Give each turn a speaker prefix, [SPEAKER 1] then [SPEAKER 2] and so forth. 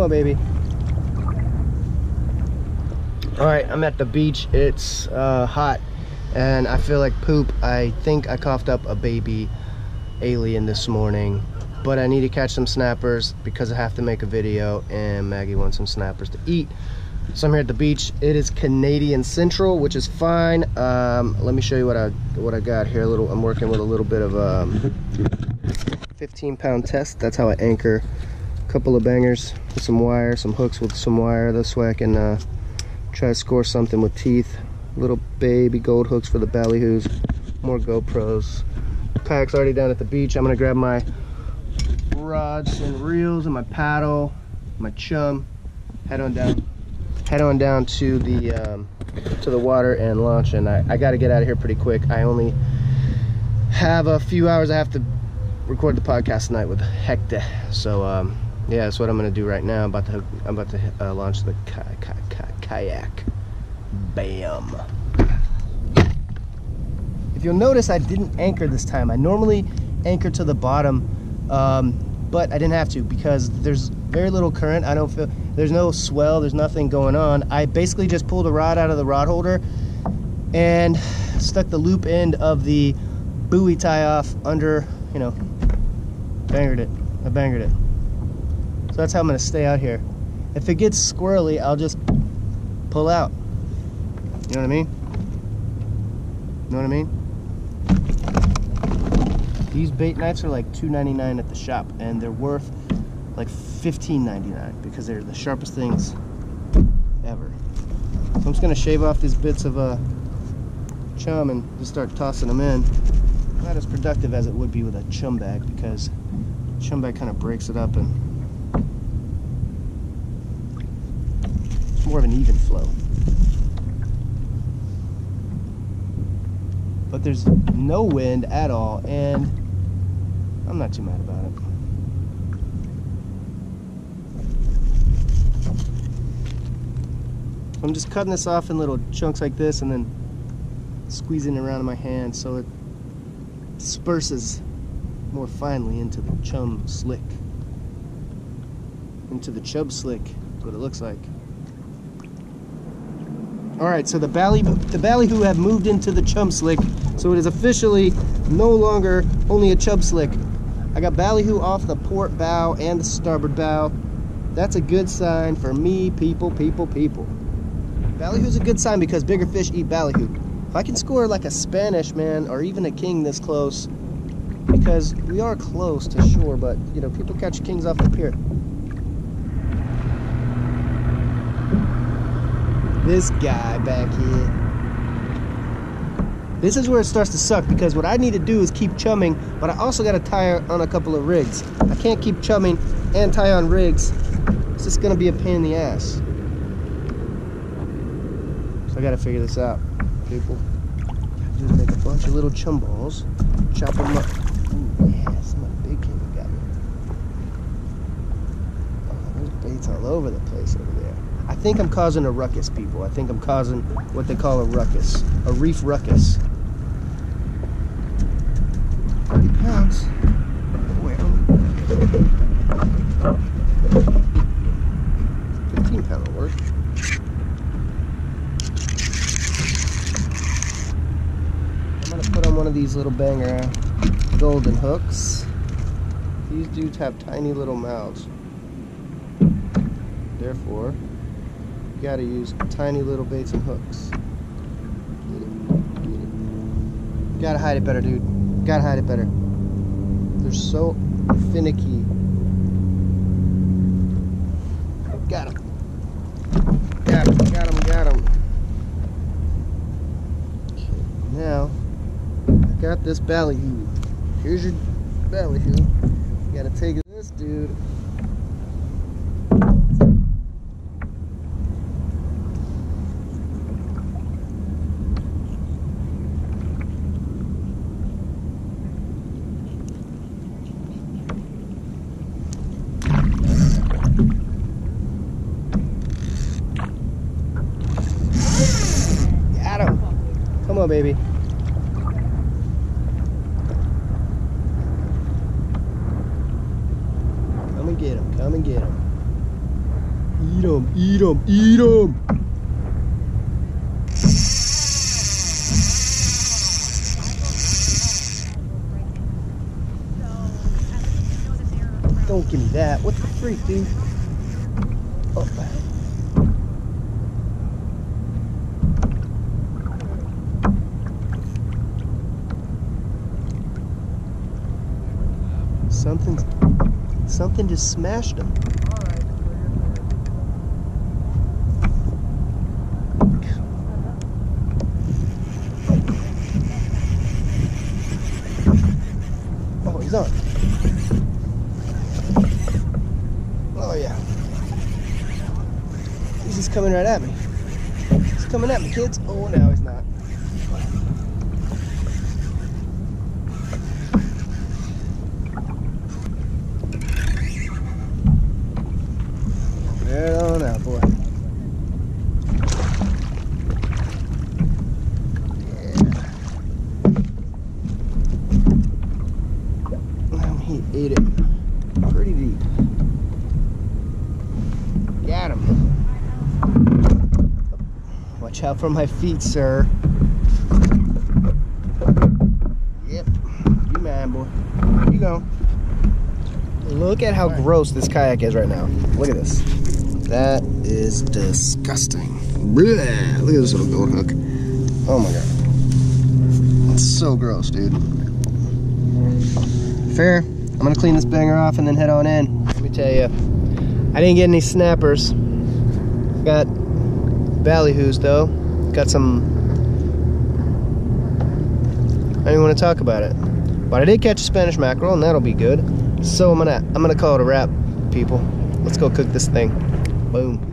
[SPEAKER 1] on, baby. All right, I'm at the beach. It's hot and I feel like poop. I think I coughed up a baby alien this morning, but I need to catch some snappers because I have to make a video and Maggie wants some snappers to eat. So I'm here at the beach. It is Canadian Central, which is fine. Let me show you what I got here. I'm working with a little bit of 15-pound test. That's how I anchor a couple of bangers with some wire, some hooks with some wire. This way I can try to score something with teeth. Little baby gold hooks for the ballyhoos. More GoPros. Kayak's already down at the beach. I'm gonna grab my rods and reels and my paddle, my chum, head on down to the water and launch. And I got to get out of here pretty quick. I only have a few hours. I have to record the podcast tonight with Hector. So yeah, that's what I'm gonna do right now. I'm about to launch the kayak. Bam. If you'll notice, I didn't anchor this time. I normally anchor to the bottom, but I didn't have to because there's very little current. I don't feel, there's no swell, there's nothing going on. I basically just pulled a rod out of the rod holder and stuck the loop end of the buoy tie off under, you know, bangered it. I bangered it. So that's how I'm gonna stay out here. If it gets squirrely, I'll just pull out. You know what I mean? You know what I mean? These bait knives are like $2.99 at the shop, and they're worth like $15.99 because they're the sharpest things ever. So I'm just gonna shave off these bits of chum and just start tossing them in. Not as productive as it would be with a chum bag because chum bag kind of breaks it up and it's more of an even flow. But there's no wind at all, and I'm not too mad about it. I'm just cutting this off in little chunks like this and then squeezing it around in my hand so it disperses more finely into the chum slick. Into the chub slick, is what it looks like. Alright, so the ballyhoo have moved into the chum slick, so it is officially no longer only a chub slick. I got ballyhoo off the port bow and the starboard bow. That's a good sign for me, people. Ballyhoo's a good sign because bigger fish eat ballyhoo. If I can score like a Spanish, man, or even a king this close, because we are close to shore, but you know, people catch kings off the pier. This guy back here. This is where it starts to suck because what I need to do is keep chumming, but I also got to tie on a couple of rigs. I can't keep chumming and tie on rigs. It's just going to be a pain in the ass. So I got to figure this out, people. I'm going to make a bunch of little chum balls, chop them up. Ooh, yeah, that's my big king got me. Oh, there's baits all over the place over there. I think I'm causing a ruckus, people. I think I'm causing what they call a ruckus. A reef ruckus. 30 pounds. Where? 15 pound will work. I'm going to put on one of these little banger golden hooks. These dudes have tiny little mouths. Therefore, you gotta use tiny little baits and hooks. Get it. Gotta hide it better, dude. Gotta hide it better. They're so finicky. Got him. Got him. Okay, now, I got this ballyhoo. Here's your ballyhoo. You gotta take this, dude. Come on, baby. Come and get him. Come and get him. Eat 'em, eat 'em, eat 'em. Don't give me that. What the freak, dude? Oh. Something just smashed him. Oh, he's on. Oh yeah. He's just coming right at me. He's coming at me, kids. Oh, now he's not. Right on out, boy. Yeah. He ate it pretty deep. Got him. Watch out for my feet, sir. Yep. You man, boy. Here you go. Look at how gross this kayak is right now. Look at this. That is disgusting. Blech. Look at this little gold hook. Oh my god. It's so gross, dude. Fair. I'm gonna clean this banger off and then head on in. Let me tell you, I didn't get any snappers. Got ballyhoos though. Got some. I don't even want to talk about it. But I did catch a Spanish mackerel, and that'll be good. So I'm gonna call it a wrap, people. Let's go cook this thing. Boom.